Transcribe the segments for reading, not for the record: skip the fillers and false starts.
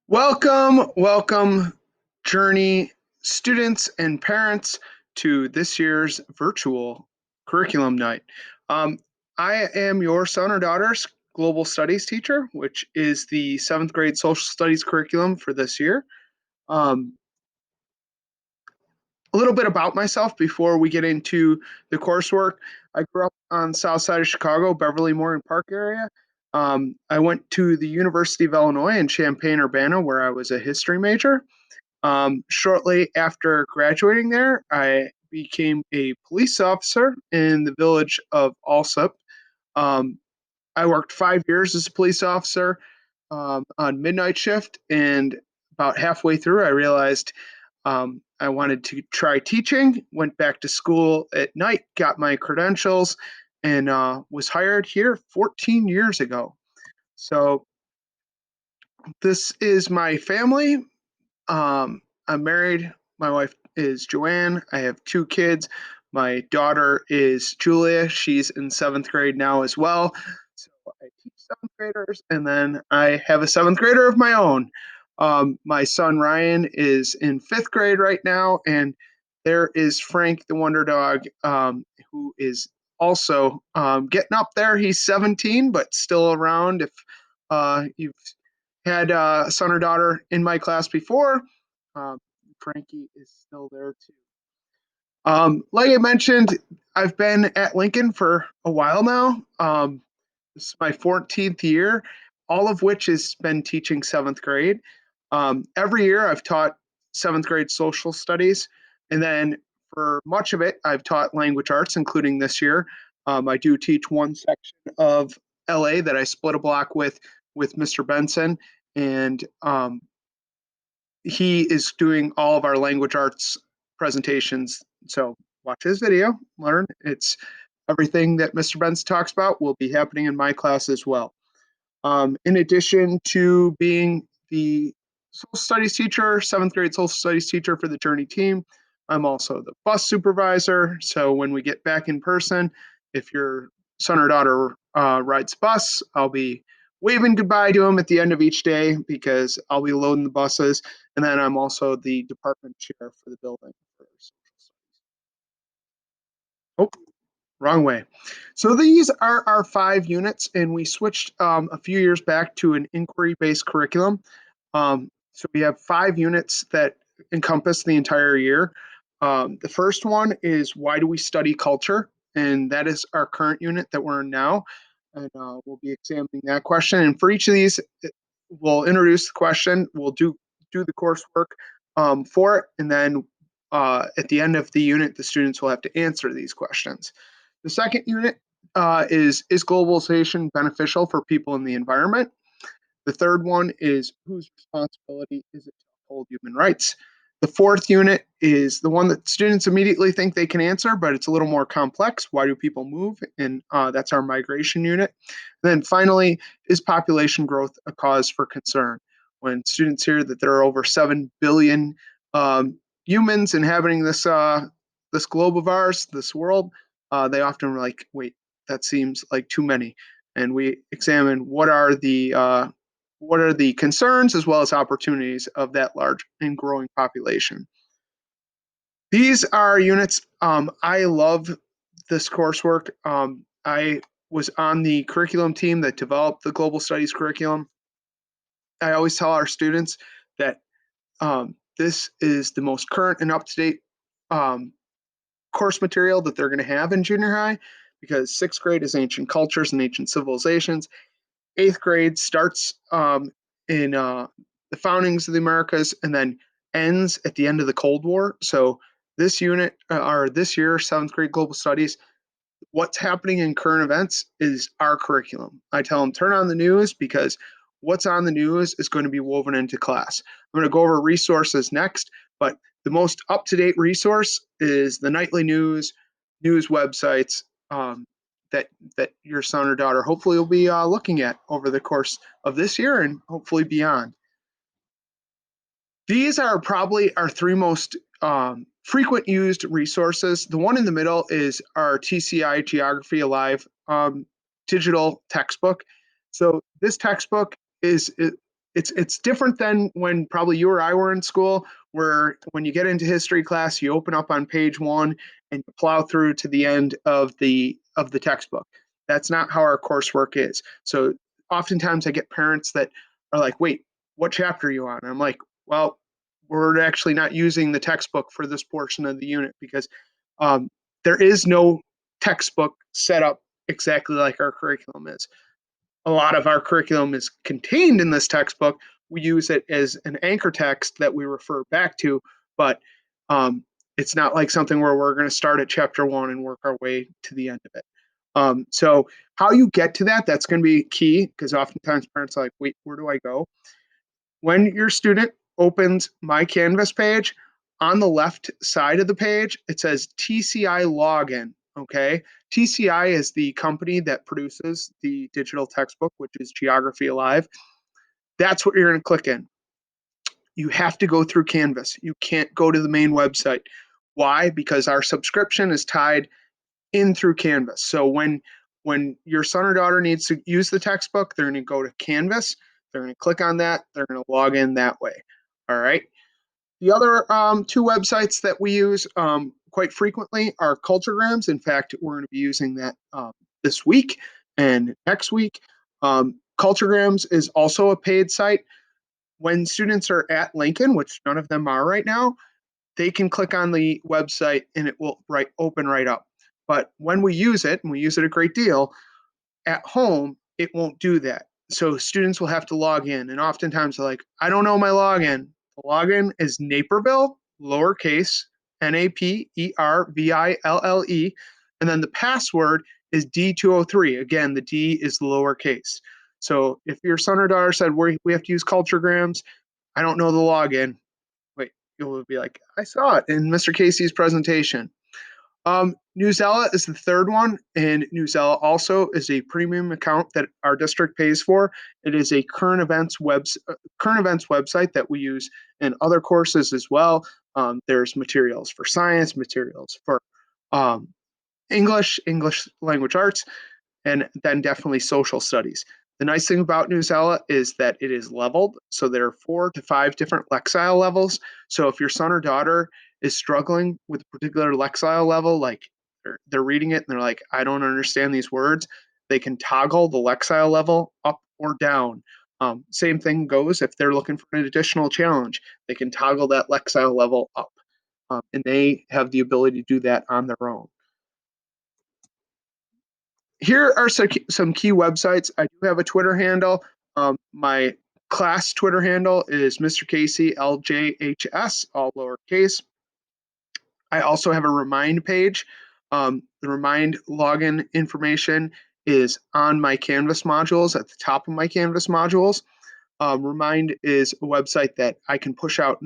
Welcome, Journey students and parents to this year's virtual curriculum night. Um, I am your son or daughter's global studies teacher, which is the seventh grade social studies curriculum for this year. Um, a little bit about myself before we get into the coursework. I grew up on the south side of Chicago, Beverly Moore Park area. I went to the University of Illinois in Champaign-Urbana, where I was a history major. Shortly after graduating there, I became a police officer in the village of Alsip. Um, I worked 5 years as a police officer on midnight shift, and about halfway through, I realized I wanted to try teaching. Went back to school at night, got my credentials, and was hired here 14 years ago. So this is my family. I'm married. My wife is Joanne. I have two kids. My daughter is Julia. She's in seventh grade now as well. So I teach seventh graders, and then I have a seventh grader of my own. My son Ryan is in fifth grade right now, and there is Frank the Wonder Dog, who is also getting up there. He's 17, but still around. If you've had a son or daughter in my class before, um, Frankie is still there too. Like I mentioned, I've been at Lincoln for a while now. This is my 14th year, all of which has been teaching seventh grade. Every year I've taught seventh grade social studies, and then for much of it, I've taught language arts, including this year. I do teach one section of LA that I split a block with Mr. Benson, and he is doing all of our language arts presentations. So watch his video, learn. It's everything that Mr. Benson talks about will be happening in my class as well. In addition to being the social studies teacher, seventh grade social studies teacher for the Journey team, I'm also the bus supervisor. So when we get back in person, if your son or daughter rides bus, I'll be waving goodbye to them at the end of each day because I'll be loading the buses. And then I'm also the department chair for the building for social studies. Oh, wrong way. So these are our 5 units, and we switched a few years back to an inquiry-based curriculum. So we have 5 units that encompass the entire year. The first one is why do we study culture? And that is our current unit that we're in now. And we'll be examining that question. And for each of these, we'll introduce the question, we'll do the coursework for it, and then at the end of the unit, the students will have to answer these questions. The second unit is globalization beneficial for people in the environment? The third one is whose responsibility is it to uphold human rights? The fourth unit is the one that students immediately think they can answer, but it's a little more complex. Why do people move? And that's our migration unit. And then finally, is population growth a cause for concern? When students hear that there are over 7 billion humans inhabiting this globe of ours, this world, they often are like, wait, that seems like too many. And we examine what are the concerns as well as opportunities of that large and growing population. These are units. I love this coursework. I was on the curriculum team that developed the global studies curriculum. I always tell our students that this is the most current and up-to-date um, course material that they're going to have in junior high, because sixth grade is ancient cultures and ancient civilizations. Eighth grade starts in the foundings of the Americas and then ends at the end of the Cold War. So this unit or this year, seventh grade global studies, what's happening in current events is our curriculum. I tell them turn on the news because what's on the news is going to be woven into class. I'm going to go over resources next, but the most up-to-date resource is the nightly news websites that your son or daughter hopefully will be looking at over the course of this year and hopefully beyond. These are probably our three most frequent used resources. The one in the middle is our TCI Geography Alive digital textbook. So this textbook is it's different than when probably you or I were in school, where when you get into history class, you open up on page 1 and you plow through to the end of the textbook. That's not how our coursework is. So oftentimes I get parents that are like, wait, what chapter are you on? And I'm like, well, we're actually not using the textbook for this portion of the unit because um, there is no textbook set up exactly like our curriculum is. A lot of our curriculum is contained in this textbook. We use it as an anchor text that we refer back to, but um, it's not like something where we're going to start at chapter 1 and work our way to the end of it. So how you get to that, that's going to be key, because oftentimes parents are like, wait, where do I go? When your student opens My Canvas page, on the left side of the page, it says TCI Login, okay? TCI is the company that produces the digital textbook, which is Geography Alive. That's what you're going to click in. You have to go through Canvas. You can't go to the main website. Why? Because our subscription is tied in through Canvas. So when your son or daughter needs to use the textbook, they're going to go to Canvas. They're going to click on that. They're going to log in that way. All right. The other two websites that we use quite frequently are Culturegrams. In fact, we're going to be using that this week and next week. Culturegrams is also a paid site. When students are at Lincoln, which none of them are right now, they can click on the website and it will open right up. But when we use it, and we use it a great deal, at home, it won't do that. So students will have to log in. And oftentimes they're like, I don't know my login. The login is Naperville, lowercase, Naperville. And then the password is D203. Again, the D is lowercase. So if your son or daughter said, we have to use Culturegrams, I don't know the login. Wait, you'll be like, I saw it in Mr. Casey's presentation. Newsela is the third one, and Newsela also is a premium account that our district pays for. It is a current events website that we use in other courses as well. There's materials for science, materials for um, English language arts, and then definitely social studies. The nice thing about Newsela is that it is leveled. So there are 4 to 5 different Lexile levels. So if your son or daughter is struggling with a particular Lexile level, like they're reading it and they're like, I don't understand these words, they can toggle the Lexile level up or down. Same thing goes if they're looking for an additional challenge, they can toggle that Lexile level up. And they have the ability to do that on their own. Here are some key websites. I do have a Twitter handle. My class Twitter handle is Mr. Casey LJHS, all lowercase. I also have a Remind page. The Remind login information is on my Canvas modules, at the top of my Canvas modules. Remind is a website that I can push out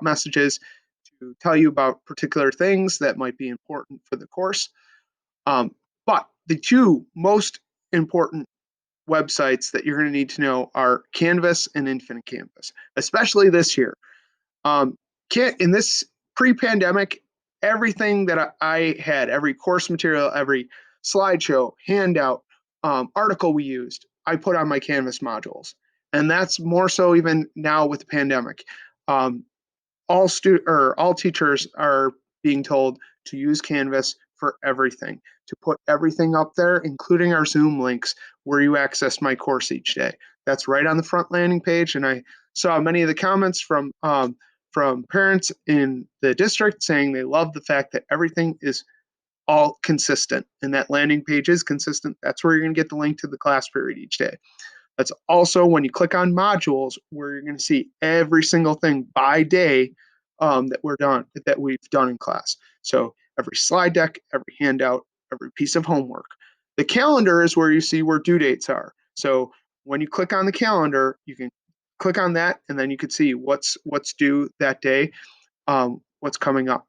messages to tell you about particular things that might be important for the course. But the 2 most important websites that you're going to need to know are Canvas and Infinite Canvas, especially this year. In this pre-pandemic, everything that I had, every course material, every slideshow, handout, article we used, I put on my Canvas modules. And that's more so even now with the pandemic. All teachers are being told to use Canvas for everything, to put everything up there, including our Zoom links where you access my course each day. That's right on the front landing page. And I saw many of the comments from parents in the district saying they love the fact that everything is all consistent and that landing page is consistent. That's where you're going to get the link to the class period each day. That's also when you click on modules where you're going to see every single thing by day that we've done in class. So every slide deck, every handout, every piece of homework. The calendar is where you see where due dates are. So when you click on the calendar, you can click on that and then you can see what's due that day, what's coming up.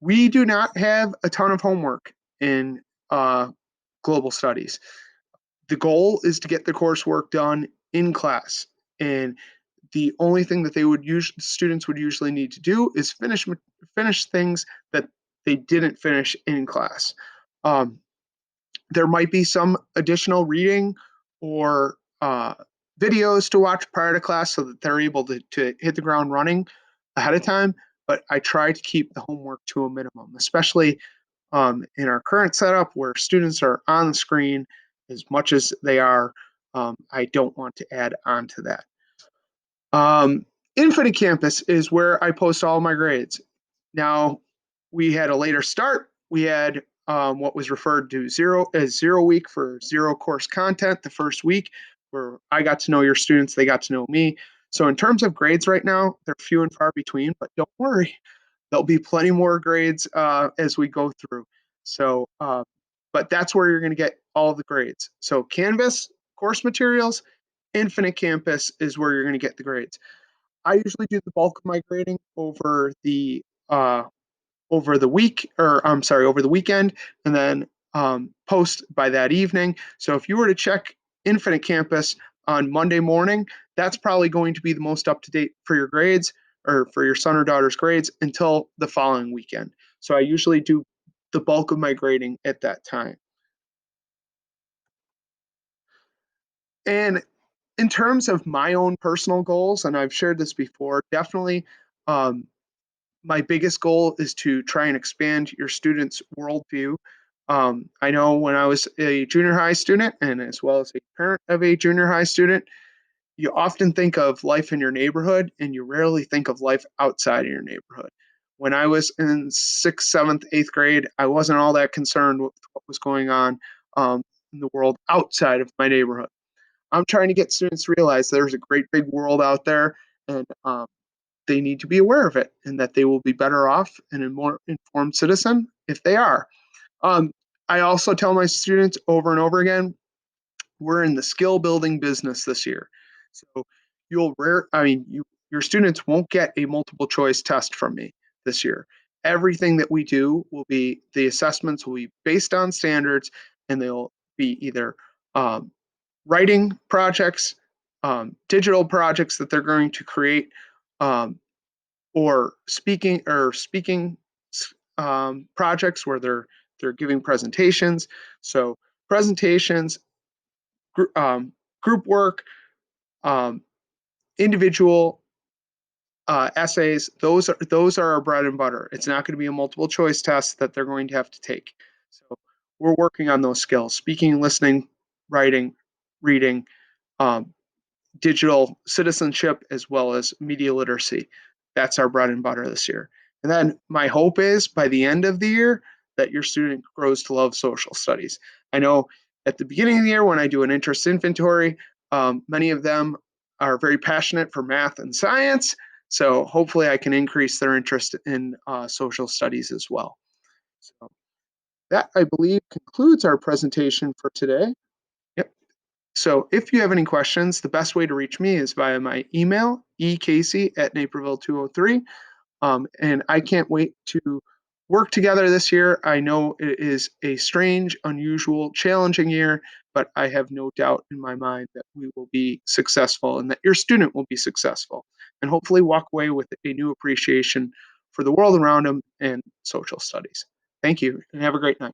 We do not have a ton of homework in global studies. The goal is to get the coursework done in class, and the only thing that students would usually need to do is finish things that they didn't finish in class. There might be some additional reading or videos to watch prior to class so that they're able to hit the ground running ahead of time. But I try to keep the homework to a minimum, especially in our current setup where students are on the screen as much as they are. I don't want to add on to that. Infinite Campus is where I post all my grades. Now, we had a later start. We had what was referred to as 0 week for zero course content the first week, where I got to know your students, they got to know me. So in terms of grades right now, they're few and far between, but don't worry, there'll be plenty more grades as we go through. So, but that's where you're going to get all the grades. So Canvas, course materials, Infinite Campus is where you're going to get the grades. I usually do the bulk of my grading uh, over the week, or I'm sorry, over the weekend, and then post by that evening. So if you were to check Infinite Campus on Monday morning, that's probably going to be the most up to date for your grades or for your son or daughter's grades until the following weekend. So I usually do the bulk of my grading at that time. And in terms of my own personal goals, and I've shared this before, definitely um, my biggest goal is to try and expand your students' worldview. I know when I was a junior high student, and as well as a parent of a junior high student, you often think of life in your neighborhood and you rarely think of life outside of your neighborhood. When I was in sixth, seventh, eighth grade, I wasn't all that concerned with what was going on in the world outside of my neighborhood. I'm trying to get students to realize there's a great big world out there, and they need to be aware of it and that they will be better off and a more informed citizen if they are. Um, I also tell my students over and over again, we're in the skill building business this year. So your students won't get a multiple choice test from me this year. Everything that we do the assessments will be based on standards, and they'll be either um, writing projects, digital projects that they're going to create, um, or speaking projects where they're giving presentations. So presentations, group work, um, individual essays. Those are our bread and butter. It's not going to be a multiple choice test that they're going to have to take. So we're working on those skills: speaking, listening, writing, reading, um, digital citizenship, as well as media literacy. That's our bread and butter this year. And then my hope is by the end of the year that your student grows to love social studies. I know at the beginning of the year when I do an interest inventory, many of them are very passionate for math and science. So hopefully I can increase their interest in social studies as well. So that, I believe, concludes our presentation for today. Yep. So if you have any questions, the best way to reach me is via my email, ecasey@naperville203. And I can't wait to work together this year. I know it is a strange, unusual, challenging year, but I have no doubt in my mind that we will be successful and that your student will be successful and hopefully walk away with a new appreciation for the world around them and social studies. Thank you and have a great night.